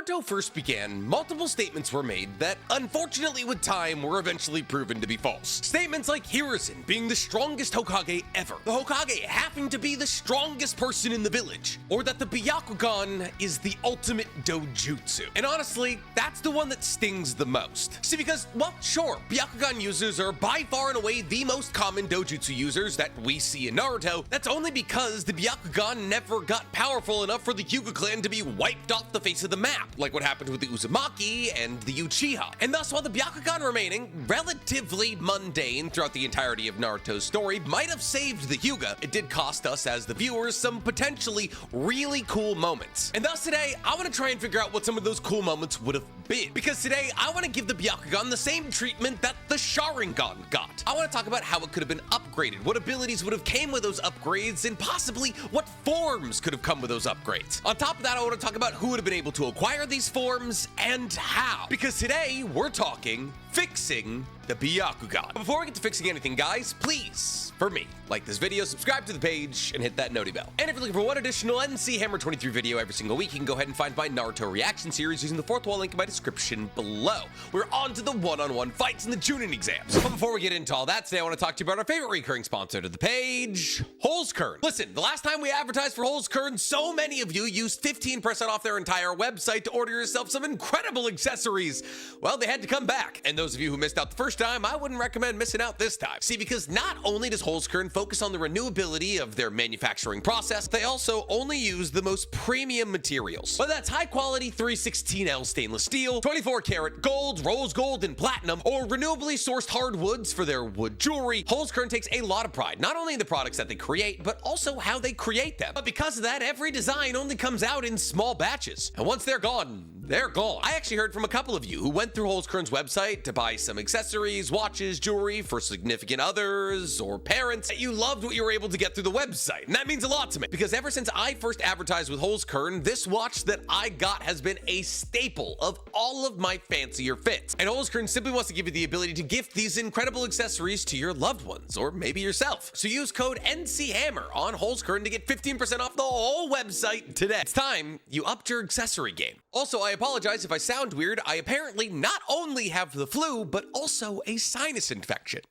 Naruto first began, multiple statements were made that, unfortunately with time, were eventually proven to be false. Statements like Hiruzen being the strongest Hokage ever, the Hokage having to be the strongest person in the village, or that the Byakugan is the ultimate dojutsu. And honestly, that's the one that stings the most. See, because, well, sure, Byakugan users are by far and away the most common dojutsu users that we see in Naruto. That's only because the Byakugan never got powerful enough for the Hyuga clan to be wiped off the face of the map, like what happened with the Uzumaki and the Uchiha. And thus, while the Byakugan remaining relatively mundane throughout the entirety of Naruto's story might have saved the Hyuga, it did cost us as the viewers some potentially really cool moments. And thus today, I want to try and figure out what some of those cool moments would have been. Because today, I want to give the Byakugan the same treatment that the Sharingan got. I want to talk about how it could have been upgraded, what abilities would have came with those upgrades, and possibly what forms could have come with those upgrades. On top of that, I want to talk about who would have been able to acquire these forms and how. Because today, we're talking fixing the Byakugan. Before we get to fixing anything, guys, please, for me, like this video, subscribe to the page, and hit that noti bell. And if you're looking for one additional NC Hammer 23 video every single week, you can go ahead and find my Naruto reaction series using the fourth wall link in my description below. We're on to the one-on-one fights in the Chunin exams. But before we get into all that, today I want to talk to you about our favorite recurring sponsor to the page, Holzkern. Listen, the last time we advertised for Holzkern, so many of you used 15% off their entire website to order yourself some incredible accessories. Well, they had to come back. And those of you who missed out the first time, I wouldn't recommend missing out this time. See, because not only does Holzkern focus on the renewability of their manufacturing process, they also only use the most premium materials. Whether that's high quality 316L stainless steel, 24 karat gold, rose gold, and platinum, or renewably sourced hardwoods for their wood jewelry, Holzkern takes a lot of pride, not only in the products that they create, but also how they create them. But because of that, every design only comes out in small batches. And once they're gone, they're gone. I actually heard from a couple of you who went through Holzkern's website to buy some accessories, watches, jewelry for significant others or parents, that you loved what you were able to get through the website. And that means a lot to me, because ever since I first advertised with Holzkern, this watch that I got has been a staple of all of my fancier fits. And Holzkern simply wants to give you the ability to gift these incredible accessories to your loved ones, or maybe yourself. So use code NCHammer on Holzkern to get 15% off the whole website today. It's time you upped your accessory game. Also, I apologize if I sound weird. I apparently not only have the flu, but also a sinus infection.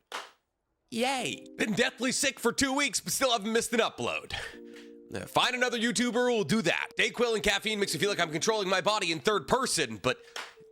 Yay. Been deathly sick for 2 weeks, but still haven't missed an upload. Find another YouTuber who will do that. Dayquil and caffeine makes me feel like I'm controlling my body in third person, but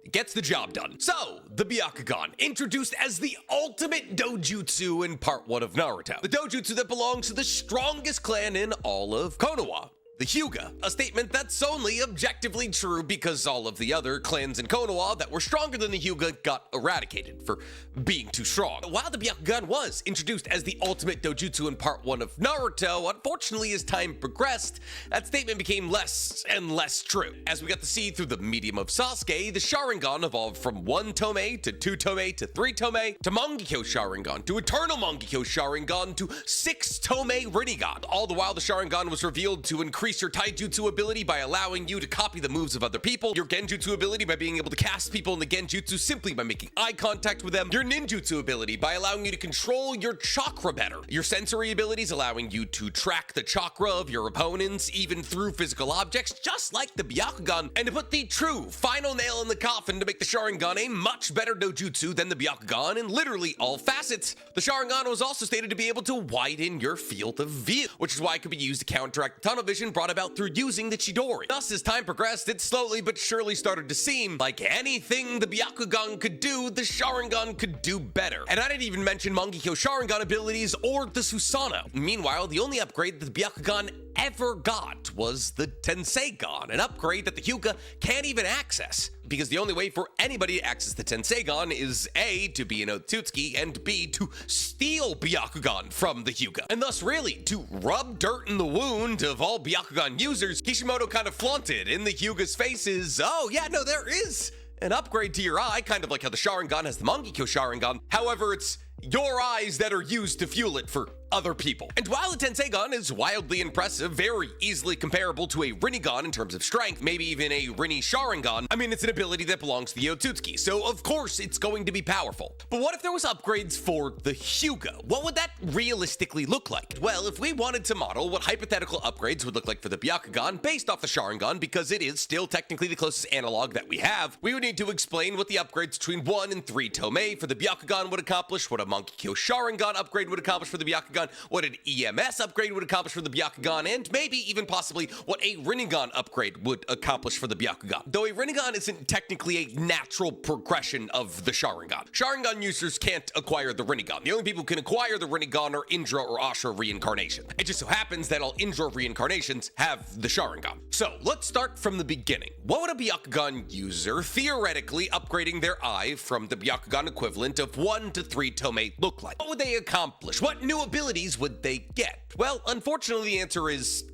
it gets the job done. So, the Byakugan, introduced as the ultimate dojutsu in part 1 of Naruto. The dojutsu that belongs to the strongest clan in all of Konoha, the Hyuga, a statement that's only objectively true because all of the other clans in Konoha that were stronger than the Hyuga got eradicated for being too strong. But while the Byakugan was introduced as the ultimate dojutsu in part 1 of Naruto, unfortunately as time progressed, that statement became less and less true. As we got to see through the medium of Sasuke, the Sharingan evolved from 1 Tomei to 2 Tomei to 3 Tomei to Mangekyo Sharingan to Eternal Mangekyo Sharingan to 6 Tomei Rinnegan. All the while the Sharingan was revealed to increase your taijutsu ability by allowing you to copy the moves of other people, your genjutsu ability by being able to cast people in the genjutsu simply by making eye contact with them, your ninjutsu ability by allowing you to control your chakra better, your sensory abilities allowing you to track the chakra of your opponents even through physical objects, just like the Byakugan, and to put the true final nail in the coffin to make the Sharingan a much better dojutsu than the Byakugan in literally all facets. The Sharingan was also stated to be able to widen your field of view, which is why it could be used to counteract the tunnel vision brought about through using the Chidori. Thus, as time progressed, it slowly but surely started to seem like anything the Byakugan could do, the Sharingan could do better. And I didn't even mention Mangekyo Sharingan abilities or the Susanoo. Meanwhile, the only upgrade that the Byakugan ever got was the Tenseigan, an upgrade that the Hyuga can't even access. Because the only way for anybody to access the Tenseigan is A, to be an Otsutsuki, and B, to steal Byakugan from the Hyuga. And thus, really, to rub dirt in the wound of all Byakugan users, Kishimoto kind of flaunted in the Hyuga's faces, oh yeah, no, there is an upgrade to your eye, kind of like how the Sharingan has the Mangekyo Sharingan. However, it's your eyes that are used to fuel it for other people. And while the Tenseigan is wildly impressive, very easily comparable to a Rinnegan in terms of strength, maybe even a Rinne Sharingan, I mean, it's an ability that belongs to the Otsutsuki, so of course it's going to be powerful. But what if there was upgrades for the Hyuga? What would that realistically look like? Well, if we wanted to model what hypothetical upgrades would look like for the Byakugan based off the Sharingan, because it is still technically the closest analog that we have, we would need to explain what the upgrades between 1 and 3 Tomei for the Byakugan would accomplish, what a Mangekyo Sharingan upgrade would accomplish for the Byakugan, what an EMS upgrade would accomplish for the Byakugan, and maybe even possibly what a Rinnegan upgrade would accomplish for the Byakugan. Though a Rinnegan isn't technically a natural progression of the Sharingan. Sharingan users can't acquire the Rinnegan. The only people who can acquire the Rinnegan are Indra or Ashura reincarnation. It just so happens that all Indra reincarnations have the Sharingan. So let's start from the beginning. What would a Byakugan user theoretically upgrading their eye from the Byakugan equivalent of 1 to 3 Tomei look like? What would they accomplish? What new abilities would they get? Well, unfortunately, the answer is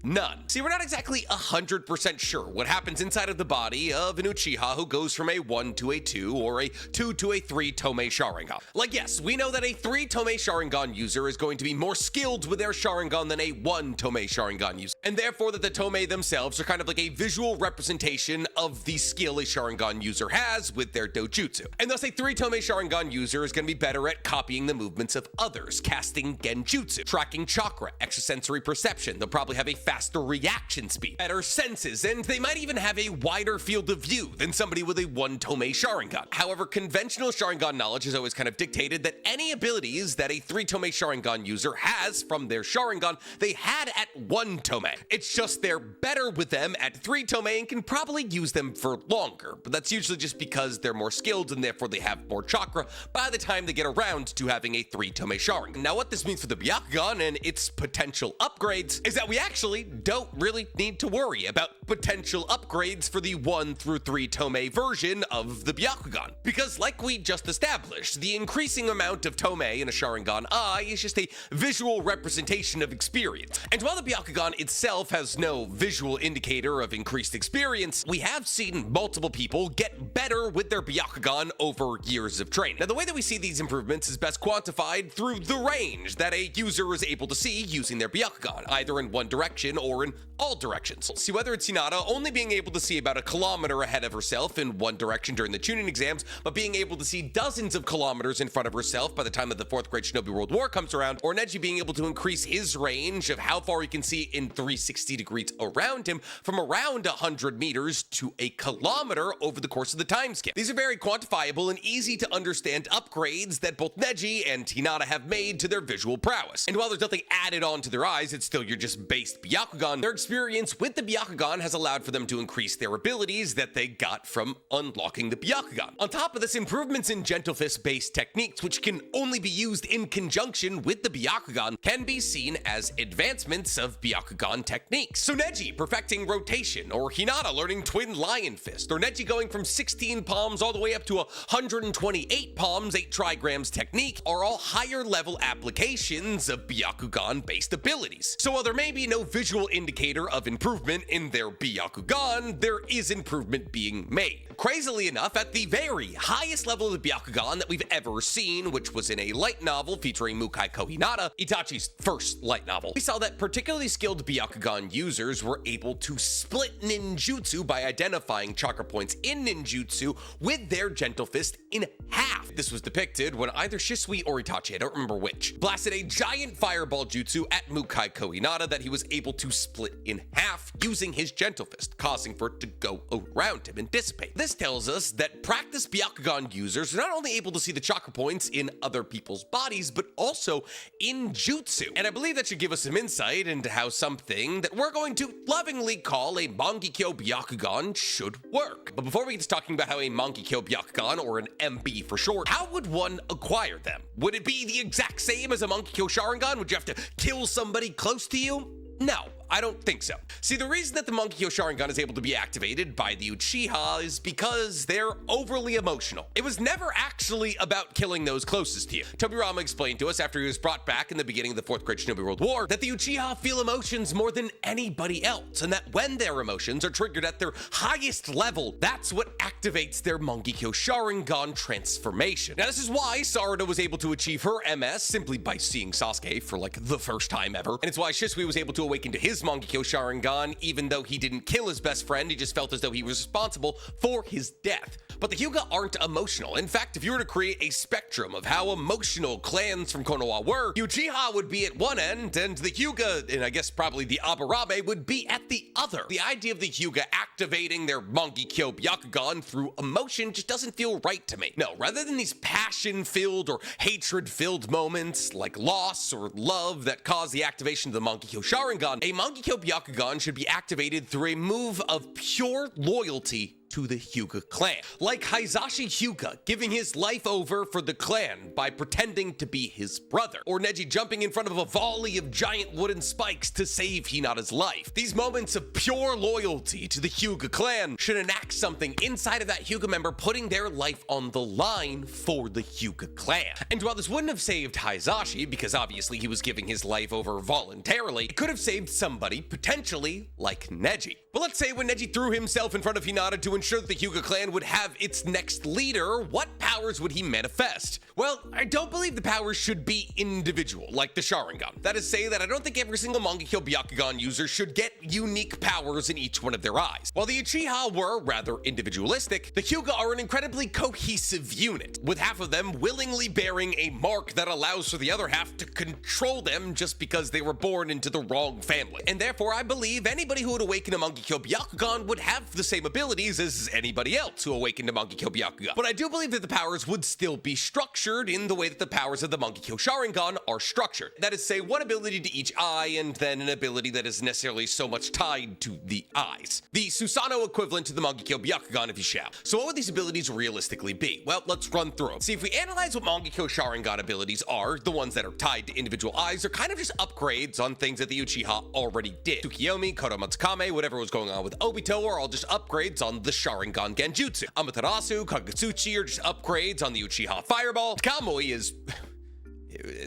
none. See, we're not exactly 100% sure what happens inside of the body of an Uchiha who goes from a 1 to a 2 or a 2 to a 3 Tomei Sharingan. Like, yes, we know that a 3 Tomei Sharingan user is going to be more skilled with their Sharingan than a 1 Tomei Sharingan user, and therefore that the Tomei themselves are kind of like a visual representation of the skill a Sharingan user has with their dojutsu. And thus a 3 Tomei Sharingan user is going to be better at copying the movements of others, casting genjutsu, tracking chakra, extrasensory perception. They'll probably have a faster reaction speed, better senses, and they might even have a wider field of view than somebody with a 1 Tomei Sharingan. However, conventional Sharingan knowledge has always kind of dictated that any abilities that a 3 Tomei Sharingan user has from their Sharingan, they had at 1 Tomei. It's just they're better with them at 3 Tomei and can probably use them for longer, but that's usually just because they're more skilled and therefore they have more chakra by the time they get around to having a 3 Tomei Sharingan. Now, what this means for the Byakugan and its potential upgrades is that we actually don't really need to worry about potential upgrades for the 1 through 3 Tomei version of the Byakugan. Because like we just established, the increasing amount of Tomei in a Sharingan eye is just a visual representation of experience. And while the Byakugan itself has no visual indicator of increased experience, we have seen multiple people get better with their Byakugan over years of training. Now, the way that we see these improvements is best quantified through the range that a user is able to see using their Byakugan, either in one direction or in all directions. See, whether it's Hinata only being able to see about 1 kilometer ahead of herself in one direction during the tuning exams, but being able to see dozens of kilometers in front of herself by the time that the 4th Great Shinobi World War comes around, or Neji being able to increase his range of how far he can see in 360 degrees around him from around 100 meters to 1 kilometer over the course of the time skip. These are very quantifiable and easy to understand upgrades that both Neji and Hinata have made to their visual prowess. And while there's nothing added on to their eyes, it's still your just based Byakugan, their experience with the Byakugan has allowed for them to increase their abilities that they got from unlocking the Byakugan. On top of this, improvements in Gentle Fist based techniques, which can only be used in conjunction with the Byakugan, can be seen as advancements of Byakugan techniques. So Neji perfecting rotation, or Hinata learning Twin Lion Fist, or Neji going from 16 palms all the way up to 128 palms, 8 trigrams technique, are all higher level applications of Byakugan based abilities. So while there may be no visual indicator of improvement in their Byakugan, there is improvement being made. Crazily enough, at the very highest level of the Byakugan that we've ever seen, which was in a light novel featuring Mukai Kohinata, Itachi's first light novel, we saw that particularly skilled Byakugan users were able to split ninjutsu by identifying chakra points in ninjutsu with their Gentle Fist in half. This was depicted when either Shisui or Itachi, I don't remember which, blasted a giant fireball jutsu at Mukai Kohinata that he was able to split in half using his Gentle Fist, causing for it to go around him and dissipate. This tells us that practiced Byakugan users are not only able to see the chakra points in other people's bodies, but also in jutsu. And I believe that should give us some insight into how something that we're going to lovingly call a Mangekyo Byakugan should work. But before we get to talking about how a Mangekyo Byakugan, or an MB for short, how would one acquire them? Would it be the exact same as a Mangekyo Sharingan? Would you have to kill somebody close to you? No, I don't think so. See, the reason that the Mangekyo Sharingan is able to be activated by the Uchiha is because they're overly emotional. It was never actually about killing those closest to you. Tobirama explained to us after he was brought back in the beginning of the 4th Great Shinobi World War that the Uchiha feel emotions more than anybody else, and that when their emotions are triggered at their highest level, that's what activates their Mangekyo Sharingan transformation. Now, this is why Sarada was able to achieve her MS simply by seeing Sasuke for like the first time ever, and it's why Shisui was able to awaken to his Mangekyo Sharingan even though he didn't kill his best friend, he just felt as though he was responsible for his death. But the Hyuga aren't emotional. In fact, if you were to create a spectrum of how emotional clans from Konoha were, Uchiha would be at one end, and the Hyuga, and I guess probably the Abarabe, would be at the other. The idea of the Hyuga activating their Mangekyo Byakugan through emotion just doesn't feel right to me. No, rather than these passion-filled or hatred-filled moments like loss or love that cause the activation of the Mangekyo Sharingan, a Mangekyo Byakugan should be activated through a move of pure loyalty to the Hyuga clan. Like Hisashi Hyuga giving his life over for the clan by pretending to be his brother, or Neji jumping in front of a volley of giant wooden spikes to save Hinata's life. These moments of pure loyalty to the Hyuga clan should enact something inside of that Hyuga member putting their life on the line for the Hyuga clan. And while this wouldn't have saved Hisashi, because obviously he was giving his life over voluntarily, it could have saved somebody, potentially like Neji. But let's say when Neji threw himself in front of Hinata to ensure that the Hyuga clan would have its next leader, what powers would he manifest? Well, I don't believe the powers should be individual, like the Sharingan. That is to say that I don't think every single Mangekyo Byakugan user should get unique powers in each one of their eyes. While the Uchiha were rather individualistic, the Hyuga are an incredibly cohesive unit, with half of them willingly bearing a mark that allows for the other half to control them just because they were born into the wrong family. And therefore, I believe anybody who would awaken a Mangekyo Byakugan would have the same abilities as anybody else who awakened a Mangekyo Byakugan. But I do believe that the powers would still be structured in the way that the powers of the Mangekyo Sharingan are structured. That is to say, one ability to each eye, and then an ability that is necessarily so much tied to the eyes. The Susanoo equivalent to the Mangekyo Byakugan, if you shall. So what would these abilities realistically be? Well, let's run through them. See, if we analyze what Mangekyo Sharingan abilities are, the ones that are tied to individual eyes are kind of just upgrades on things that the Uchiha already did. Tsukiyomi, Kodomatsukame, whatever was going on with Obito are all just upgrades on the Sharingan Genjutsu. Amaterasu, Kagutsuchi are just upgrades on the Uchiha Fireball. Kamui is...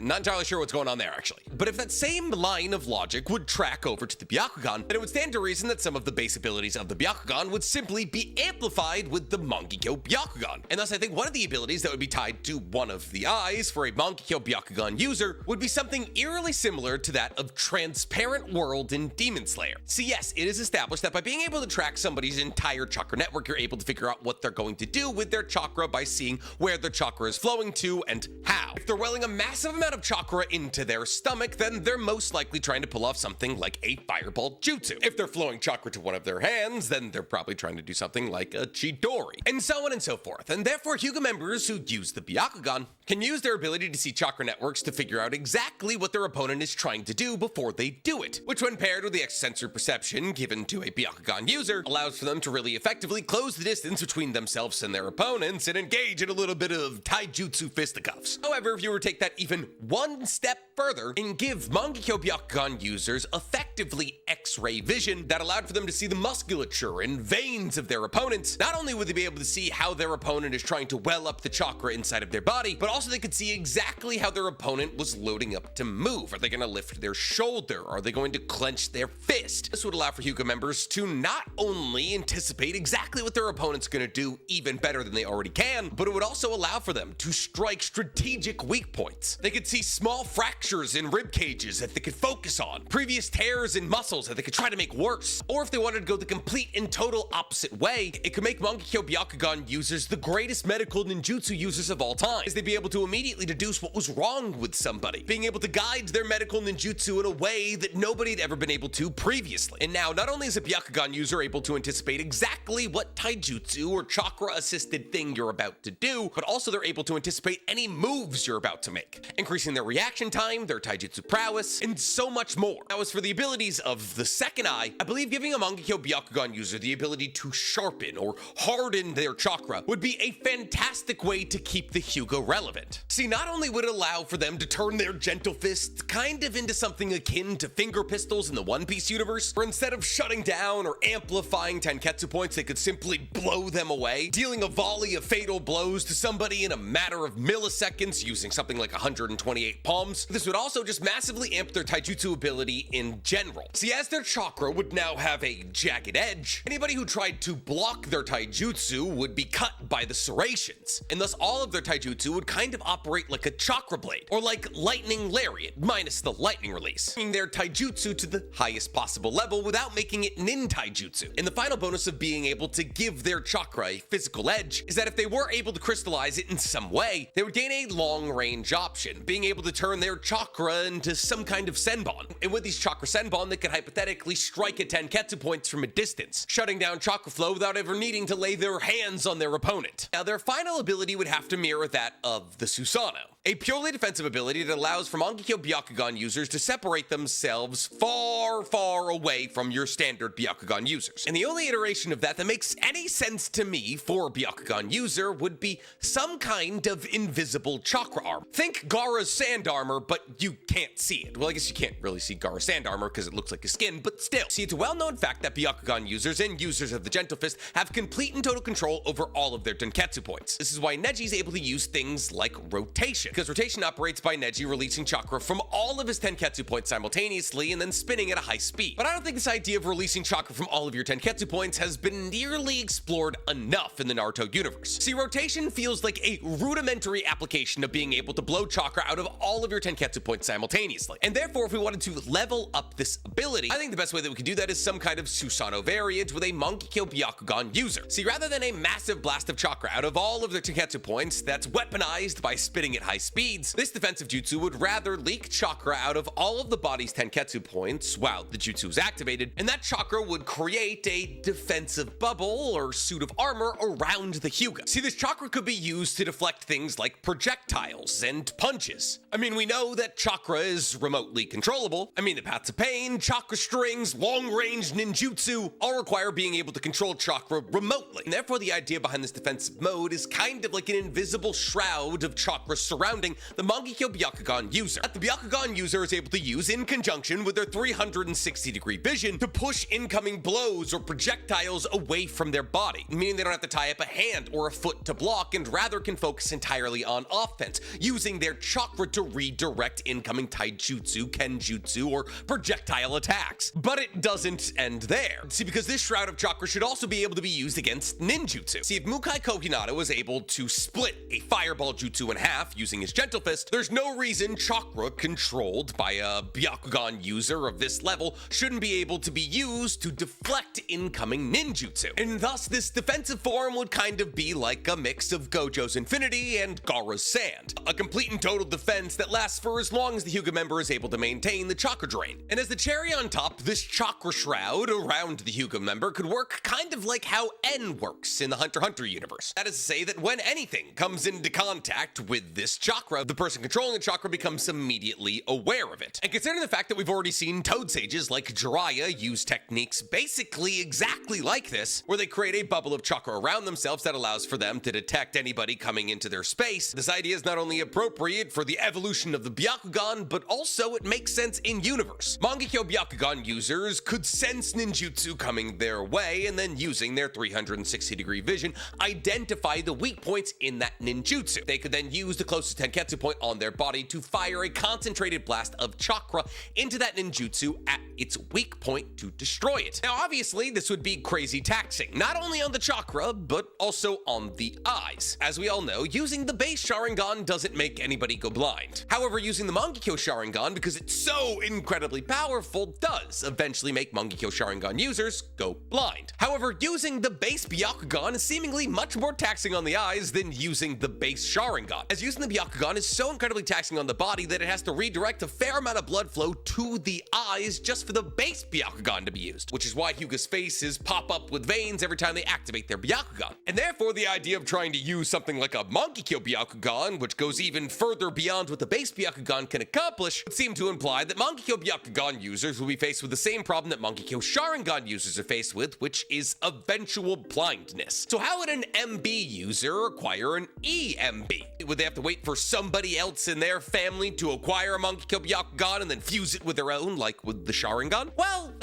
not entirely sure what's going on there, actually. But if that same line of logic would track over to the Byakugan, then it would stand to reason that some of the base abilities of the Byakugan would simply be amplified with the Mangekyo Byakugan. And thus, I think one of the abilities that would be tied to one of the eyes for a Mangekyo Byakugan user would be something eerily similar to that of Transparent World in Demon Slayer. See, yes, it is established that by being able to track somebody's entire chakra network, you're able to figure out what they're going to do with their chakra by seeing where their chakra is flowing to and how. If they're welling a massive amount of chakra into their stomach, then they're most likely trying to pull off something like a fireball jutsu. If they're flowing chakra to one of their hands, then they're probably trying to do something like a chidori, and so on and so forth. And therefore, Hyuga members who use the Byakugan can use their ability to see chakra networks to figure out exactly what their opponent is trying to do before they do it, which when paired with the extrasensory perception given to a Byakugan user, allows for them to really effectively close the distance between themselves and their opponents and engage in a little bit of taijutsu fisticuffs. However, if you were to take that even one step further and give Mangekyo Byakugan users effectively X-ray vision that allowed for them to see the musculature and veins of their opponents, not only would they be able to see how their opponent is trying to well up the chakra inside of their body, but also they could see exactly how their opponent was loading up to move. Are they going to lift their shoulder? Are they going to clench their fist? This would allow for Hyuga members to not only anticipate exactly what their opponent's going to do even better than they already can, but it would also allow for them to strike strategic weak points. They could see small fractures in rib cages that they could focus on, previous tears in muscles that they could try to make worse. Or if they wanted to go the complete and total opposite way, it could make Mangekyo Byakugan users the greatest medical ninjutsu users of all time, as they'd be able to immediately deduce what was wrong with somebody, being able to guide their medical ninjutsu in a way that nobody had ever been able to previously. And now, not only is a Byakugan user able to anticipate exactly what taijutsu or chakra-assisted thing you're about to do, but also they're able to anticipate any moves you're about to make. increasing their reaction time, their taijutsu prowess, and so much more. Now, as for the abilities of the second eye, I believe giving a Mangekyo Byakugan user the ability to sharpen or harden their chakra would be a fantastic way to keep the Hyuga relevant. See, not only would it allow for them to turn their gentle fist kind of into something akin to finger pistols in the One Piece universe, where instead of shutting down or amplifying tenketsu points, they could simply blow them away, dealing a volley of fatal blows to somebody in a matter of milliseconds using something like 128 palms. This would also just massively amp their taijutsu ability in general. See, as their chakra would now have a jagged edge, anybody who tried to block their taijutsu would be cut by the serrations, and thus all of their taijutsu would kind of operate like a chakra blade, or like lightning lariat, minus the lightning release, bringing their taijutsu to the highest possible level without making it nin taijutsu. And the final bonus of being able to give their chakra a physical edge is that if they were able to crystallize it in some way, they would gain a long-range option, being able to turn their chakra into some kind of senbon. And with these chakra senbon, they could hypothetically strike at tenketsu points from a distance, shutting down chakra flow without ever needing to lay their hands on their opponent. Now, their final ability would have to mirror that of the Susanoo, a purely defensive ability that allows for Mangekyo Byakugan users to separate themselves far, far away from your standard Byakugan users. And the only iteration of that makes any sense to me for a Byakugan user would be some kind of invisible chakra armor. Think Gaara's sand armor, but you can't see it. Well, I guess you can't really see Gaara's sand armor because it looks like his skin, but still. See, it's a well-known fact that Byakugan users and users of the Gentle Fist have complete and total control over all of their tenketsu points. This is why Neji's able to use things like rotation, because rotation operates by Neji releasing chakra from all of his tenketsu points simultaneously and then spinning at a high speed. But I don't think this idea of releasing chakra from all of your tenketsu points has been nearly explored enough in the Naruto universe. See, rotation feels like a rudimentary application of being able to blow chakra out of all of your tenketsu points simultaneously. And therefore, if we wanted to level up this ability, I think the best way that we could do that is some kind of Susanoo variant with a Mangekyo Byakugan user. See, rather than a massive blast of chakra out of all of their tenketsu points that's weaponized by spinning at high speeds, this defensive jutsu would rather leak chakra out of all of the body's tenketsu points while the jutsu is activated, and that chakra would create a defensive bubble or suit of armor around the Hyuga. See, this chakra could be used to deflect things like projectiles and punches. I mean, we know that chakra is remotely controllable. I mean, the paths of pain, chakra strings, long-range ninjutsu all require being able to control chakra remotely. And therefore, the idea behind this defensive mode is kind of like an invisible shroud of chakra surrounding the Mangekyo Byakugan user, that the Byakugan user is able to use in conjunction with their 360-degree vision to push incoming blows or projectiles away from their body, meaning they don't have to tie up a hand or a foot to block and rather can focus entirely on offense, using their chakra to redirect incoming taijutsu, kenjutsu, or projectile attacks. But it doesn't end there. See, because this shroud of chakra should also be able to be used against ninjutsu. See, if Mukai Kohinata was able to split a fireball jutsu in half using his Gentle Fist, there's no reason chakra controlled by a Byakugan user of this level shouldn't be able to be used to deflect incoming ninjutsu. And thus, this defensive form would kind of be like a mix of Gojo's Infinity and Gaara's Sand, a complete and total defense that lasts for as long as the Hyuga member is able to maintain the chakra drain. And as the cherry on top, this chakra shroud around the Hyuga member could work kind of like how N works in the Hunter x Hunter universe. That is to say that when anything comes into contact with this chakra, the person controlling the chakra becomes immediately aware of it. And considering the fact that we've already seen Toad Sages like Jiraiya use techniques basically exactly like this, where they create a bubble of chakra around themselves that allows for them to detect anybody coming into their space, this idea is not only appropriate for the evolution of the Byakugan, but also it makes sense in universe. Mangekyo Byakugan users could sense ninjutsu coming their way and then using their 360-degree vision, identify the weak points in that ninjutsu. They could then use the closest tenketsu point on their body to fire a concentrated blast of chakra into that ninjutsu at its weak point to destroy it. Now, obviously, this would be crazy taxing, not only on the chakra, but also on the eyes. As we all know, using the base Sharingan doesn't make anybody go blind. However, using the Mangekyo Sharingan, because it's so incredibly powerful, does eventually make Mangekyo Sharingan users go blind. However, using the base Byakugan is seemingly much more taxing on the eyes than using the base Sharingan, as using the Byakugan is so incredibly taxing on the body that it has to redirect a fair amount of blood flow to the eyes just for the base Byakugan to be used, which is why Hyuga's faces pop up with veins every time they activate their Byakugan. And therefore, the idea of trying to use something like a Mangekyo Byakugan, which goes even further further beyond what the base Byakugan can accomplish would seem to imply that Mangekyo Byakugan users will be faced with the same problem that Mangekyo Sharingan users are faced with, which is eventual blindness. So how would an MB user acquire an EMB? Would they have to wait for somebody else in their family to acquire a Mangekyo Byakugan and then fuse it with their own, like with the Sharingan? Well,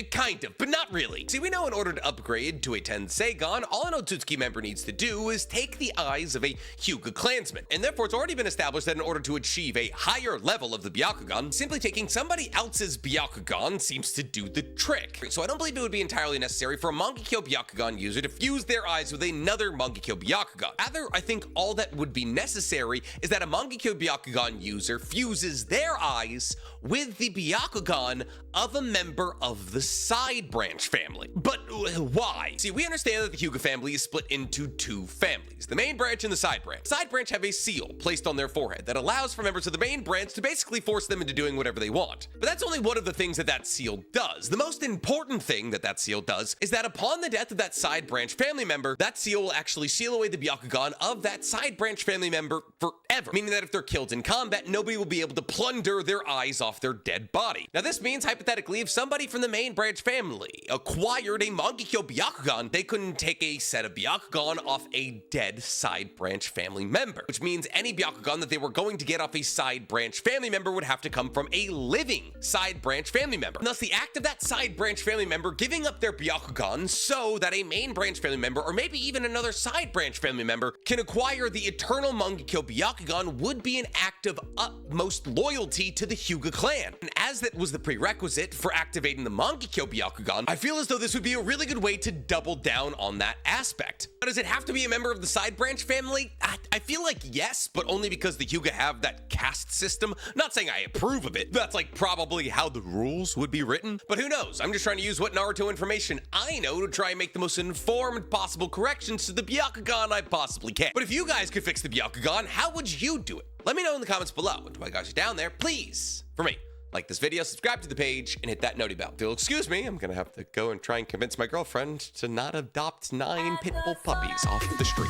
kind of, but not really. See, we know in order to upgrade to a Tenseigan, all an Otsutsuki member needs to do is take the eyes of a Hyuga clansman, and therefore it's already been established that in order to achieve a higher level of the Byakugan, simply taking somebody else's Byakugan seems to do the trick. So I don't believe it would be entirely necessary for a Mangekyo Byakugan user to fuse their eyes with another Mangekyo Byakugan. Rather, I think all that would be necessary is that a Mangekyo Byakugan user fuses their eyes with the Byakugan of a member of the side branch family. But why? See, we understand that the Hyuga family is split into two families, the main branch and the side branch. The side branch have a seal placed on their forehead that allows for members of the main branch to basically force them into doing whatever they want. But that's only one of the things that that seal does. The most important thing that that seal does is that upon the death of that side branch family member, that seal will actually seal away the Byakugan of that side branch family member forever, meaning that if they're killed in combat, nobody will be able to plunder their eyes off their dead body. Now, this means, hypothetically, if somebody from the main branch family acquired a Mangekyo Byakugan, they couldn't take a set of Byakugan off a dead side branch family member, which means any Byakugan that they were going to get off a side branch family member would have to come from a living side branch family member. And thus, the act of that side branch family member giving up their Byakugan so that a main branch family member, or maybe even another side branch family member, can acquire the eternal Mangekyo Byakugan would be an act of utmost loyalty to the Hyuga clan. And as that was the prerequisite for activating the Mangekyo Byakugan, I feel as though this would be a really good way to double down on that aspect. Now, does it have to be a member of the side branch family? I feel like yes, but only because the Hyuga have that caste system. Not saying I approve of it. That's like probably how the rules would be written. But who knows? I'm just trying to use what Naruto information I know to try and make the most informed possible corrections to the Byakugan I possibly can. But if you guys could fix the Byakugan, how would you do it? Let me know in the comments below. And to my guys down there, please, for me, like this video, subscribe to the page, and hit that noti bell. If you'll excuse me, I'm gonna have to go and try and convince my girlfriend to not adopt 9 pit bull puppies off the street.